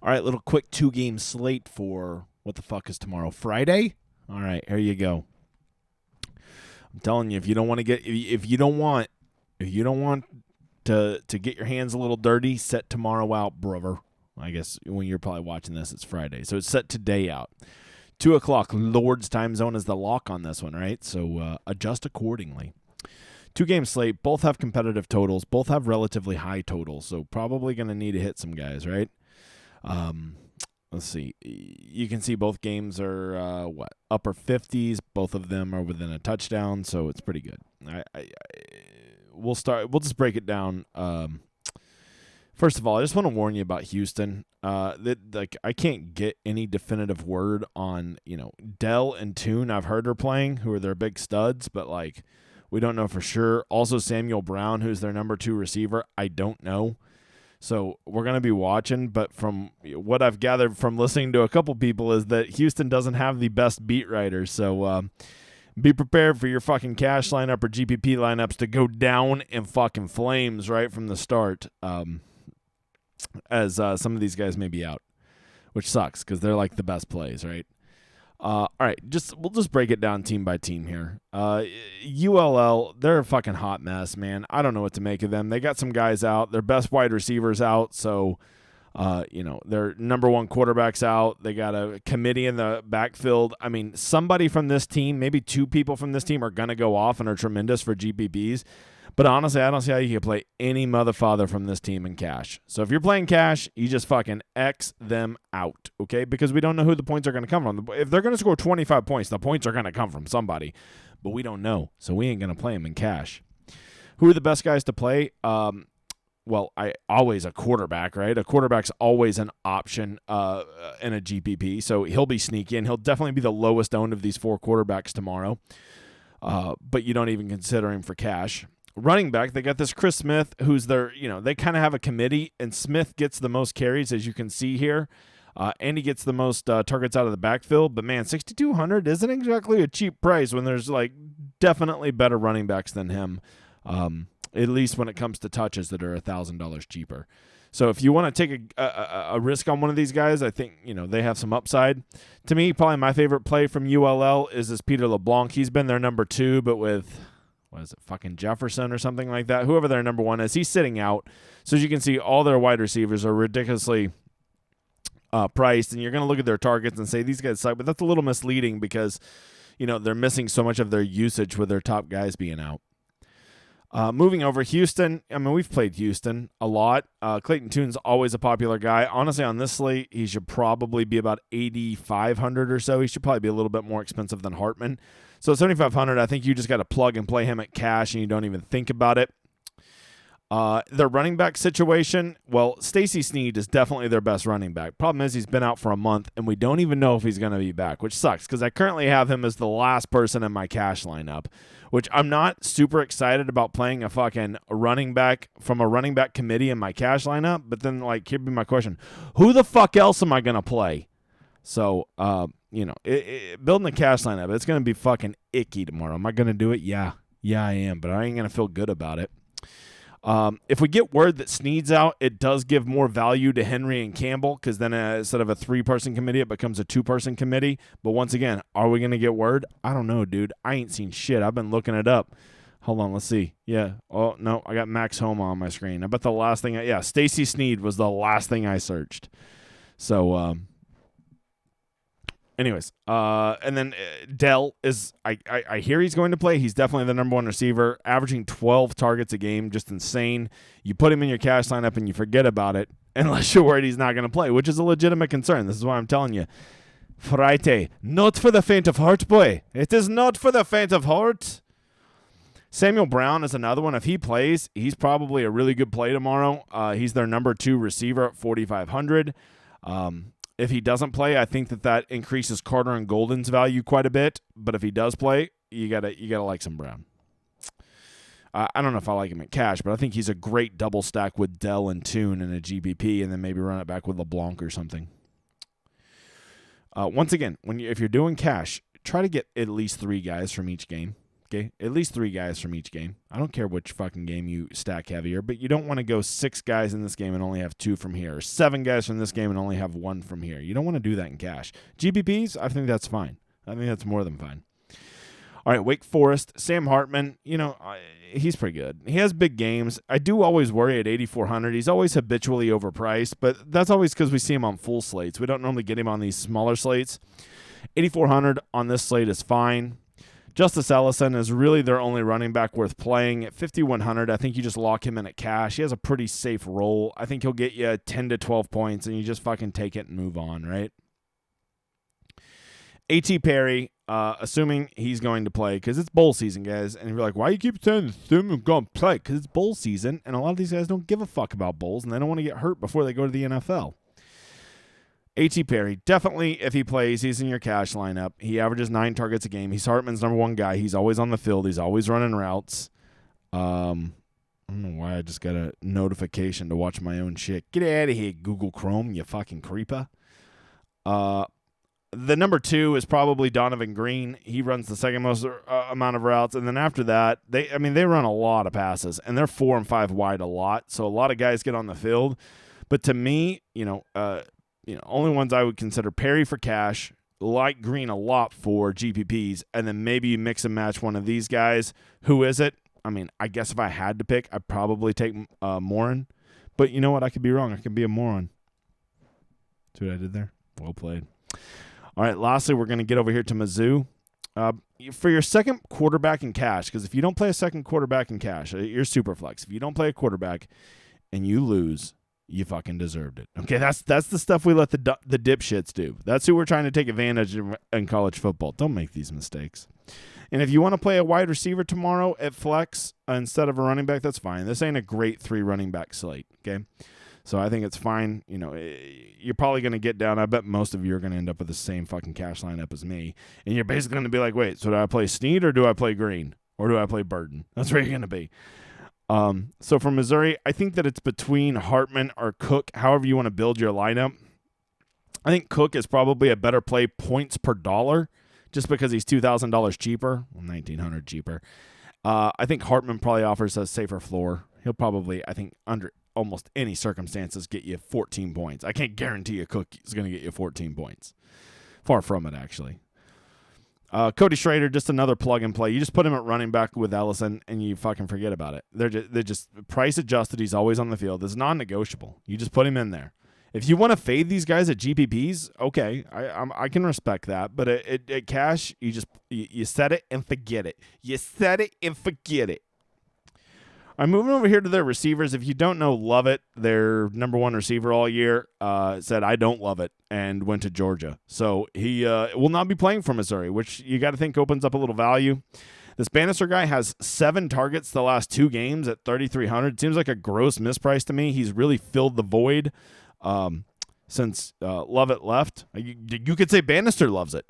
All right, little quick 2-game slate for what the fuck is tomorrow? Friday? All right, here you go. I'm telling you, if you don't want to get your hands a little dirty, set tomorrow out, brother. I guess when you're probably watching this, it's Friday. So it's set today out. 2 o'clock, Lord's time zone is the lock on this one, right? So adjust accordingly. 2-game slate, both have competitive totals, both have relatively high totals, so probably going to need to hit some guys, right? Let's see. You can see both games are upper 50s. Both of them are within a touchdown, so it's pretty good. We'll just break it down. First of all, I just want to warn you about Houston. I can't get any definitive word on Dell and Toon. I've heard are playing, who are their big studs, but we don't know for sure. Also, Samuel Brown, who's their number 2 receiver, I don't know. So we're going to be watching, but from what I've gathered from listening to a couple people is that Houston doesn't have the best beat writers. So be prepared for your fucking cash lineup or GPP lineups to go down in fucking flames right from the start, as some of these guys may be out, which sucks because they're like the best plays, right? All right, we'll just break it down team by team here. ULL, they're a fucking hot mess, man. I don't know what to make of them. They got some guys out. Their best wide receivers out, so their number 1 quarterback's out. They got a committee in the backfield. I mean, somebody from this team, maybe 2 people from this team are gonna go off and are tremendous for GPPs. But honestly, I don't see how you can play any motherfather from this team in cash. So if you're playing cash, you just fucking X them out, okay? Because we don't know who the points are going to come from. If they're going to score 25 points, the points are going to come from somebody. But we don't know, so we ain't going to play them in cash. Who are the best guys to play? Always a quarterback, right? A quarterback's always an option in a GPP, so he'll be sneaky, and he'll definitely be the lowest owned of these 4 quarterbacks tomorrow. But you don't even consider him for cash. Running back, they got this Chris Smith, who's they kind of have a committee, and Smith gets the most carries, as you can see here, and he gets the most targets out of the backfield. But man, $6,200 isn't exactly a cheap price when there's definitely better running backs than him, at least when it comes to touches that are $1,000 cheaper. So if you want to take a risk on one of these guys, I think they have some upside. To me, probably my favorite play from ULL is this Peter LeBlanc. He's been their number 2, but with fucking Jefferson or something like that? Whoever their number 1 is, he's sitting out. So as you can see, all their wide receivers are ridiculously priced, and you're going to look at their targets and say, these guys suck, but that's a little misleading because, they're missing so much of their usage with their top guys being out. Moving over, Houston. I mean, we've played Houston a lot. Clayton Tune's always a popular guy. Honestly, on this slate, he should probably be about $8,500 or so. He should probably be a little bit more expensive than Hartman. So $7,500, I think you just got to plug and play him at cash, and you don't even think about it. Their running back situation, well, Stacey Snead is definitely their best running back. Problem is he's been out for a month, and we don't even know if he's going to be back, which sucks because I currently have him as the last person in my cash lineup, which I'm not super excited about playing a fucking running back from a running back committee in my cash lineup. But then, here'd be my question. Who the fuck else am I going to play? So, building a cash lineup, it's going to be fucking icky tomorrow. Am I going to do it? Yeah, I am, but I ain't going to feel good about it. If we get word that Snead's out, it does give more value to Henry and Campbell because then instead of a 3-person committee, it becomes a 2-person committee. But once again, are we going to get word? I don't know, dude. I ain't seen shit. I've been looking it up. Hold on, let's see. Yeah. Oh, no, I got Max Homa on my screen. I bet the last thing Stacey Snead was the last thing I searched. So, anyways, and then Dell is, I hear he's going to play. He's definitely the number 1 receiver, averaging 12 targets a game, just insane. You put him in your cash lineup and you forget about it unless you're worried he's not going to play, which is a legitimate concern. This is why I'm telling you. Friday, not for the faint of heart, boy. It is not for the faint of heart. Samuel Brown is another one. If he plays, he's probably a really good play tomorrow. He's their number 2 receiver at $4,500. If he doesn't play, I think that increases Carter and Golden's value quite a bit. But if he does play, you gotta like some Brown. I don't know if I like him at cash, but I think he's a great double stack with Dell and Toon in a GPP, and then maybe run it back with LeBlanc or something. Once again, if you're doing cash, try to get at least 3 guys from each game. Okay, at least 3 guys from each game. I don't care which fucking game you stack heavier, but you don't want to go 6 guys in this game and only have 2 from here, or 7 guys from this game and only have 1 from here. You don't want to do that in cash. GPPs, I think that's fine. I think that's more than fine. All right, Wake Forest, Sam Hartman, he's pretty good. He has big games. I do always worry at 8,400. He's always habitually overpriced, but that's always because we see him on full slates. We don't normally get him on these smaller slates. 8,400 on this slate is fine. Justice Ellison is really their only running back worth playing. At 5,100, I think you just lock him in at cash. He has a pretty safe role. I think he'll get you 10 to 12 points, and you just fucking take it and move on, right? A.T. Perry, assuming he's going to play, because it's bowl season, guys. And you're like, why you keep saying assuming going to play? Because it's bowl season, and a lot of these guys don't give a fuck about bowls, and they don't want to get hurt before they go to the NFL. A.T. Perry, definitely, if he plays, he's in your cash lineup. He averages 9 targets a game. He's Hartman's number 1 guy. He's always on the field. He's always running routes. I don't know why I just got a notification to watch my own shit. Get out of here, Google Chrome, you fucking creeper. The number 2 is probably Donovan Green. He runs the second most amount of routes. And then after that, they run a lot of passes. And they're 4 and 5 wide a lot. So a lot of guys get on the field. But to me, only ones I would consider Perry for cash, like Green a lot for GPPs, and then maybe you mix and match one of these guys. Who is it? I mean, I guess if I had to pick, I'd probably take Morin. But you know what? I could be wrong. I could be a moron. See what I did there? Well played. All right, lastly, we're going to get over here to Mizzou. For your second quarterback in cash, because if you don't play a second quarterback in cash, you're super flex. If you don't play a quarterback and you lose, you fucking deserved it. Okay, that's the stuff we let the dipshits do. That's who we're trying to take advantage of in college football. Don't make these mistakes. And if you want to play a wide receiver tomorrow at flex instead of a running back, that's fine. This ain't a great 3 running back slate, okay? So I think it's fine. You're probably going to get down. I bet most of you are going to end up with the same fucking cash lineup as me. And you're basically going to be like, wait, so do I play Snead or do I play Green? Or do I play Burden? That's where you're going to be. So for Missouri, I think that it's between Hartman or Cook, however you want to build your lineup. I think Cook is probably a better play points per dollar just because he's $2,000 cheaper, well, $1,900 cheaper. I think Hartman probably offers a safer floor. He'll probably, I think, under almost any circumstances, get you 14 points. I can't guarantee a Cook is going to get you 14 points. Far from it, actually. Cody Schrader, just another plug and play. You just put him at running back with Ellison, and you fucking forget about it. They're just price adjusted. He's always on the field. It's non-negotiable. You just put him in there. If you want to fade these guys at GPPs, okay, I can respect that. But at cash, you set it and forget it. You set it and forget it. I'm moving over here to their receivers. If you don't know Lovett, their number 1 receiver all year, said, I don't love it, and went to Georgia. So he will not be playing for Missouri, which you got to think opens up a little value. This Bannister guy has 7 targets the last 2 games at 3,300. Seems like a gross misprice to me. He's really filled the void since Lovett left. You could say Bannister loves it.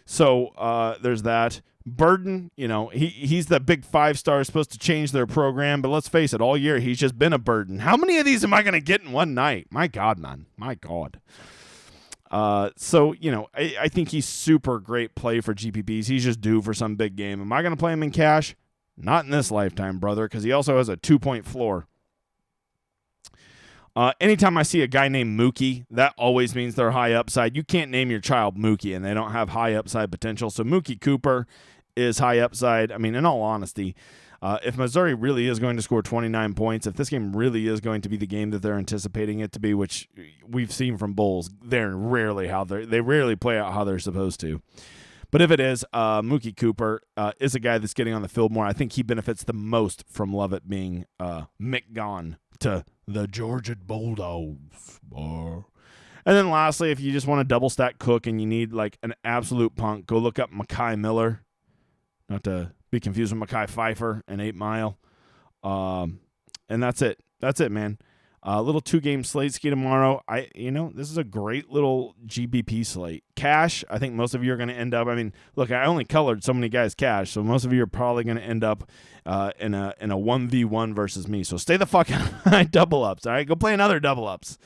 So there's that. Burden, he's the big 5-star supposed to change their program, but let's face it, all year he's just been a burden. How many of these am I going to get in one night? My God, man. My God. So, I think he's super great play for GPPs. He's just due for some big game. Am I going to play him in cash? Not in this lifetime, brother, because he also has a 2-point floor. Anytime I see a guy named Mookie, that always means they're high upside. You can't name your child Mookie, and they don't have high upside potential. So Mookie Cooper is high upside. I mean, in all honesty, if Missouri really is going to score 29 points, if this game really is going to be the game that they're anticipating it to be, which we've seen from Bulls, they rarely play out how they're supposed to. But if it is, Mookie Cooper is a guy that's getting on the field more. I think he benefits the most from Lovett being McGone to the Georgia Bulldogs. And then lastly, if you just want to double stack Cook and you need like an absolute punk, go look up Mekhi Miller. Not to be confused with Mekhi Phifer and 8 Mile. And that's it. That's it, man. A little 2-game slate ski tomorrow. This is a great little GBP slate. Cash, I think most of you are going to end up. I mean, look, I only colored so many guys cash, so most of you are probably going to end up in a 1v1 versus me. So stay the fuck out of my double ups. All right, go play another double ups.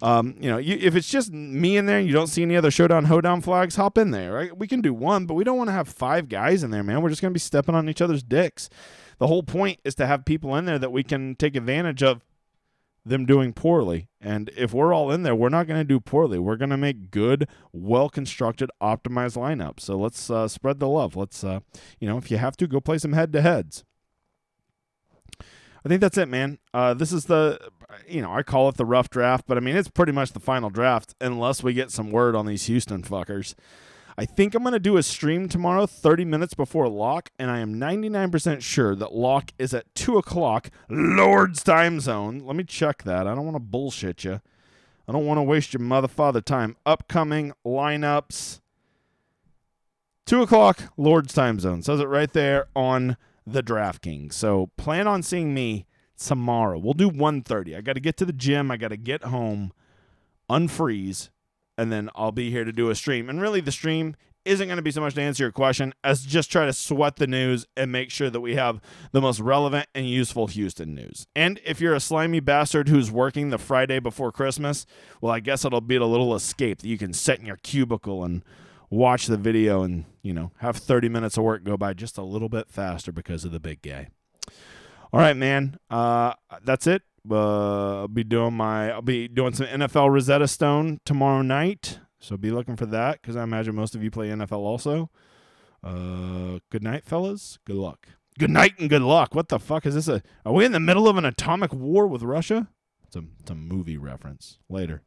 If it's just me in there and you don't see any other Showdown Hoedown flags, hop in there. Right? We can do one, but we don't want to have 5 guys in there, man. We're just going to be stepping on each other's dicks. The whole point is to have people in there that we can take advantage of them doing poorly. And if we're all in there, we're not going to do poorly. We're going to make good, well-constructed, optimized lineups. So let's spread the love. Let's, if you have to, go play some head-to-heads. I think that's it, man. This is I call it the rough draft, but I mean, it's pretty much the final draft unless we get some word on these Houston fuckers. I think I'm going to do a stream tomorrow 30 minutes before lock, and I am 99% sure that lock is at 2 o'clock Lord's time zone. Let me check that. I don't want to bullshit you. I don't want to waste your motherfather time. Upcoming lineups, 2 o'clock Lord's time zone. Says it right there on the DraftKings. So plan on seeing me tomorrow. We'll do 1:30. I got to get to the gym. I got to get home, unfreeze, and then I'll be here to do a stream. And really, the stream isn't going to be so much to answer your question as just try to sweat the news and make sure that we have the most relevant and useful Houston news. And if you're a slimy bastard who's working the Friday before Christmas, well, I guess it'll be a little escape that you can sit in your cubicle and watch the video and, have 30 minutes of work go by just a little bit faster because of the big guy. All right, man. That's it. I'll be doing some NFL Rosetta Stone tomorrow night, so be looking for that because I imagine most of you play NFL also. Good night, fellas. Good luck. Good night and good luck. What the fuck is this? Are we in the middle of an atomic war with Russia? It's a movie reference. Later.